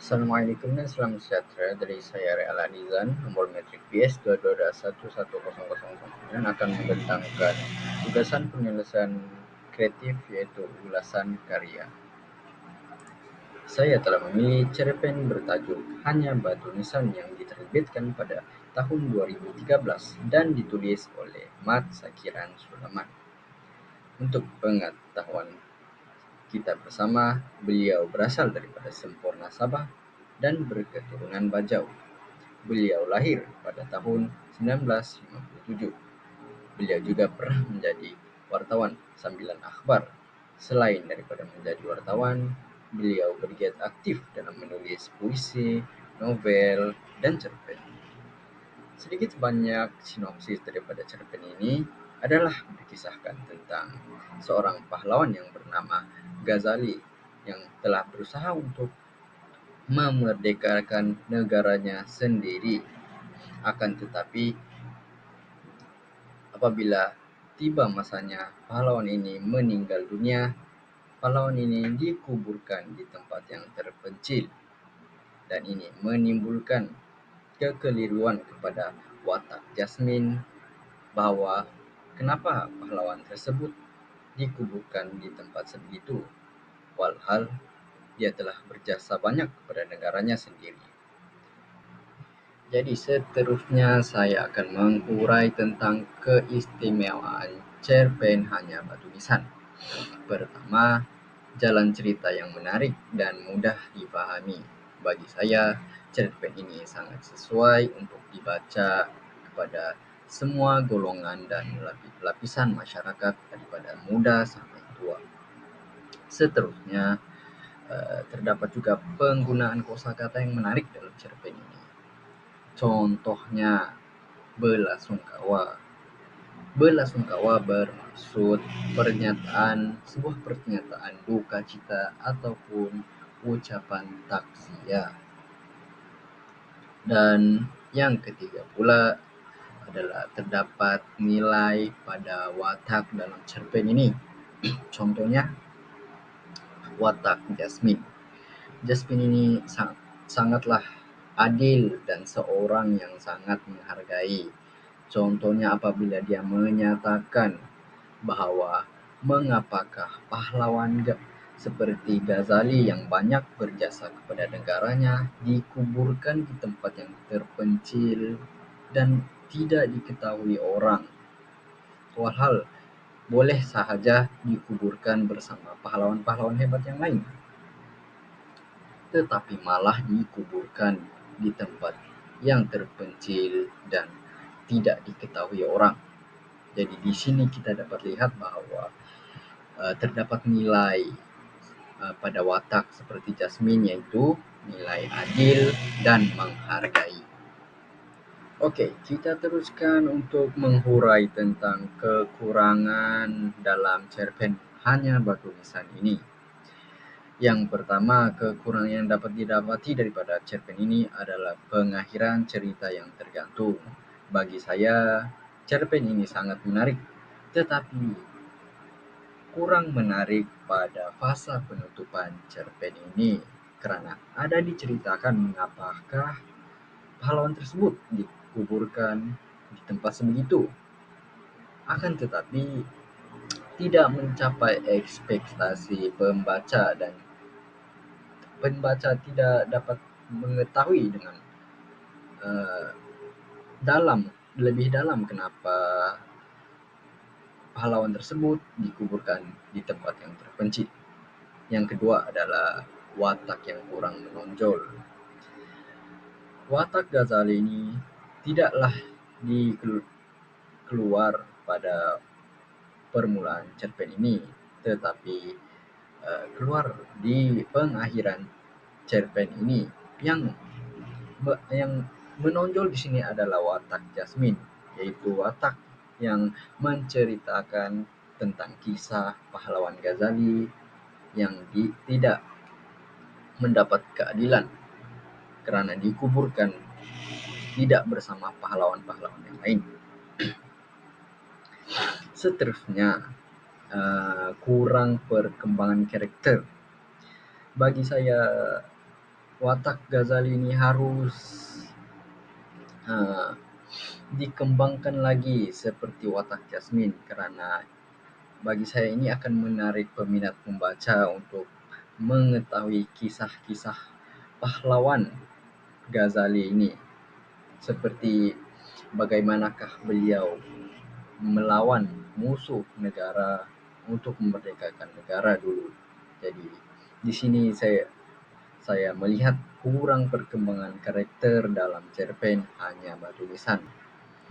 Assalamualaikum dan salam sejahtera dari saya Real Adizan, nomor metrik BS 222111009 akan membentangkan tugasan penyelesaian kreatif yaitu ulasan karya. Saya telah memilih cerpen bertajuk Hanya Batu Nisan yang diterbitkan pada tahun 2013 dan ditulis oleh Mat Sakiran Sulaiman. Untuk pengetahuan kita bersama, beliau berasal daripada Sempurna Sabah dan berketurunan Bajau. Beliau lahir pada tahun 1957. Beliau juga pernah menjadi wartawan sambilan akhbar. Selain daripada menjadi wartawan, beliau bergiat aktif dalam menulis puisi, novel, dan cerpen. Sedikit sebanyak sinopsis daripada cerpen ini adalah berkisahkan tentang seorang pahlawan yang bernama Ghazali yang telah berusaha untuk memerdekakan negaranya sendiri. Akan tetapi, apabila tiba masanya pahlawan ini meninggal dunia, pahlawan ini dikuburkan di tempat yang terpencil, dan ini menimbulkan kekeliruan kepada watak Jasmine bahwa kenapa pahlawan tersebut dikuburkan di tempat sebegitu, walhal dia telah berjasa banyak kepada negaranya sendiri. Jadi seterusnya saya akan mengurai tentang keistimewaan cerpen Hanya Batu Nisan. Pertama, jalan cerita yang menarik dan mudah dipahami. Bagi saya, cerpen ini sangat sesuai untuk dibaca kepada semua golongan dan lapisan masyarakat daripada muda sampai tua. Seterusnya, terdapat juga penggunaan kosakata yang menarik dalam cerpen ini. Contohnya, belasungkawa. Belasungkawa bermaksud sebuah pernyataan duka cita ataupun ucapan takziah. Dan yang ketiga pula adalah terdapat nilai pada watak dalam cerpen ini. Contohnya, watak Jasmine. Jasmine ini sangatlah adil dan seorang yang sangat menghargai. Contohnya apabila dia menyatakan bahwa mengapakah pahlawan seperti Ghazali yang banyak berjasa kepada negaranya dikuburkan di tempat yang terpencil dan tidak diketahui orang, walhal boleh sahaja dikuburkan bersama pahlawan-pahlawan hebat yang lain, tetapi malah dikuburkan di tempat yang terpencil dan tidak diketahui orang. Jadi di sini kita dapat lihat bahwa terdapat nilai pada watak seperti Jasmine, yaitu nilai adil dan menghargai. Oke, kita teruskan untuk menghurai tentang kekurangan dalam cerpen Hanya Batu Nisan ini. Yang pertama, kekurangan yang dapat didapati daripada cerpen ini adalah pengakhiran cerita yang tergantung. Bagi saya, cerpen ini sangat menarik, tetapi kurang menarik pada fasa penutupan cerpen ini, karena ada diceritakan mengapakah pahlawan tersebut dikuburkan di tempat sebegitu. Akan tetapi tidak mencapai ekspektasi pembaca dan pembaca tidak dapat mengetahui dengan lebih dalam kenapa pahlawan tersebut dikuburkan di tempat yang terpencil. Yang kedua adalah watak yang kurang menonjol. Watak Ghazali ini tidaklah keluar pada permulaan cerpen ini, tetapi keluar di pengakhiran cerpen ini. Yang menonjol di sini adalah watak Jasmine, yaitu watak yang menceritakan tentang kisah pahlawan Ghazali yang tidak mendapat keadilan karena dikuburkan tidak bersama pahlawan-pahlawan yang lain. Seterusnya, kurang perkembangan karakter. Bagi saya, watak Ghazali ini harus uh, dikembangkan lagi seperti watak Yasmin, karena bagi saya ini akan menarik peminat pembaca untuk mengetahui kisah-kisah pahlawan Ghazali ini, seperti bagaimanakah beliau melawan musuh negara untuk memerdekakan negara dulu. Jadi di sini saya melihat kurang perkembangan karakter dalam cerpen Hanya Batu Nisan.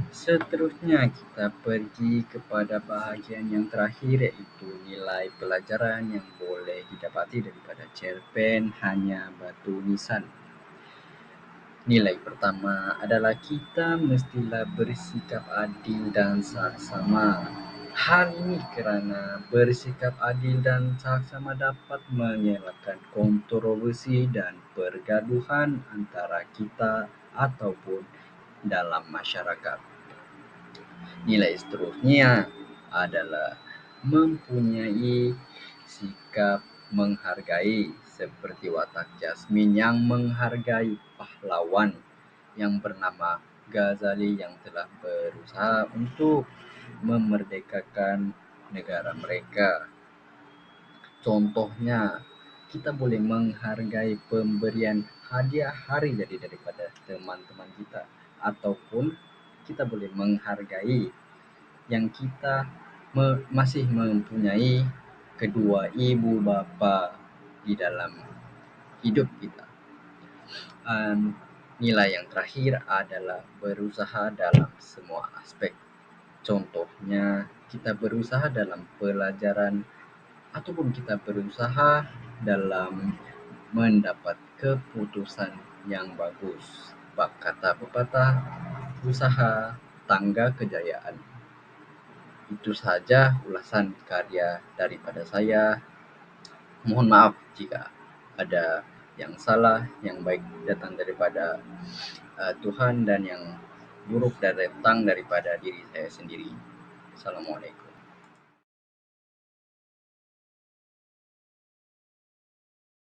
Seterusnya kita pergi kepada bahagian yang terakhir, yaitu nilai pelajaran yang boleh didapati daripada cerpen Hanya Batu Nisan. Nilai pertama adalah kita mestilah bersikap adil dan saksama. Hal ini kerana bersikap adil dan saksama dapat mengelakkan kontroversi dan pergaduhan antara kita ataupun dalam masyarakat. Nilai seterusnya adalah mempunyai sikap menghargai, seperti watak Jasmine yang menghargai pahlawan yang bernama Ghazali yang telah berusaha untuk memerdekakan negara mereka. Contohnya, kita boleh menghargai pemberian hadiah hari jadi daripada teman-teman kita, ataupun kita boleh menghargai yang kita masih mempunyai kedua ibu bapa di dalam hidup kita. Nilai yang terakhir adalah berusaha dalam semua aspek. Contohnya, kita berusaha dalam pelajaran ataupun kita berusaha dalam mendapat keputusan yang bagus. Bak kata pepatah, usaha tangga kejayaan. Itu saja ulasan karya daripada saya. Mohon maaf jika ada yang salah, yang baik datang daripada Tuhan dan yang buruk datang daripada diri saya sendiri. Assalamualaikum.